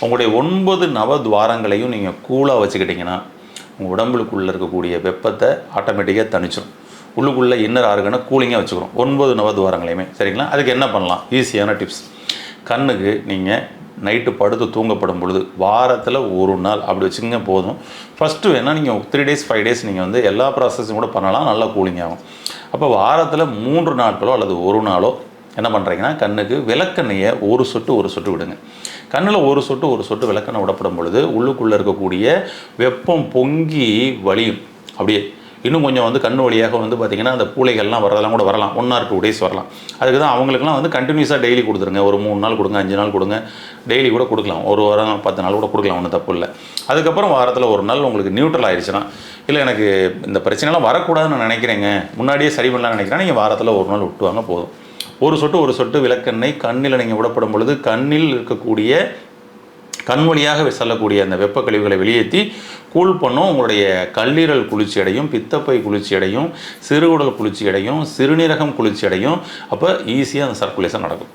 உங்களுடைய 9 நவத்வாரங்களையும் நீங்கள் கூலாக வச்சுக்கிட்டிங்கன்னா உங்கள் உடம்புக்குள்ளே இருக்கக்கூடிய வெப்பத்தை ஆட்டோமேட்டிக்காக தணிச்சிடும். உள்ளுக்குள்ளே இன்னர் ஆர்கனை கூலிங்காக வச்சுக்கிறோம் 9 நவத்வாரங்களையுமே. சரிங்களா? அதுக்கு என்ன பண்ணலாம்? ஈஸியான டிப்ஸ். கண்ணுக்கு நீங்கள் நைட்டு படுத்து தூங்கப்படும் பொழுது வாரத்தில் ஒரு நாள் அப்படி வச்சுக்கிங்க போதும். ஃபஸ்ட்டு வேணால் நீங்கள் 3 days 5 days நீங்கள் வந்து எல்லா ப்ராசஸும் கூட பண்ணலாம், நல்லா கூலிங் ஆகும். அப்போ வாரத்தில் 3 நாட்களோ அல்லது ஒரு நாளோ என்ன பண்ணுறீங்கன்னா கண்ணுக்கு விளக்கெண்ணெயை ஒரு சொட்டு விடுங்க. கண்ணில் ஒரு சொட்டு விளக்கெண்ணெய் விடப்படும் பொழுது உள்ளுக்குள்ளே இருக்கக்கூடிய வெப்பம் பொங்கி வலியும். அப்படியே இன்னும் கொஞ்சம் வந்து கண் வழியாக வந்து பார்த்திங்கன்னா அந்த பூளைகள்லாம் வரதெல்லாம் கூட வரலாம், 1 or 2 days வரலாம். அதுக்கு தான் அவங்களுக்குலாம் வந்து கண்டினியூஸாக டெய்லி கொடுத்துருங்க. ஒரு 3 நாள் கொடுங்க, 5 நாள் கொடுங்க, டெய்லி கூட கொடுக்கலாம். ஒரு வாரம் 10 நாள் கூட கொடுக்கலாம், ஒன்றும் தப்பு இல்லை. அதுக்கப்புறம் வாரத்தில் ஒரு நாள் உங்களுக்கு நியூட்ரல் ஆயிடுச்சுன்னா, இல்லை எனக்கு இந்த பிரச்சனைலாம் வரக்கூடாதுன்னு நினைக்கிறேங்க, முன்னாடியே சரி பண்ணலாம்னு நினைக்கிறேன், நீங்கள் வாரத்தில் ஒரு நாள் விட்டுவாங்க போதும். ஒரு சொட்டு விளக்கெண்ணெய் கண்ணில் நீங்கள் விடப்படும் பொழுது கண்ணில் இருக்கக்கூடிய கண் வழியாக செல்லக்கூடிய அந்த வெப்ப கழிவுகளை வெளியேற்றி கூல் பண்ணும். உங்களுடைய கல்லீரல் குளிர்ச்சி அடையும், பித்தப்பை குளிர்ச்சி அடையும், சிறுகுடல் குளிர்ச்சி அடையும், சிறுநீரகம் குளிர்ச்சி அடையும். அப்போ ஈஸியாக அந்த சர்க்குலேஷன் நடக்கும்.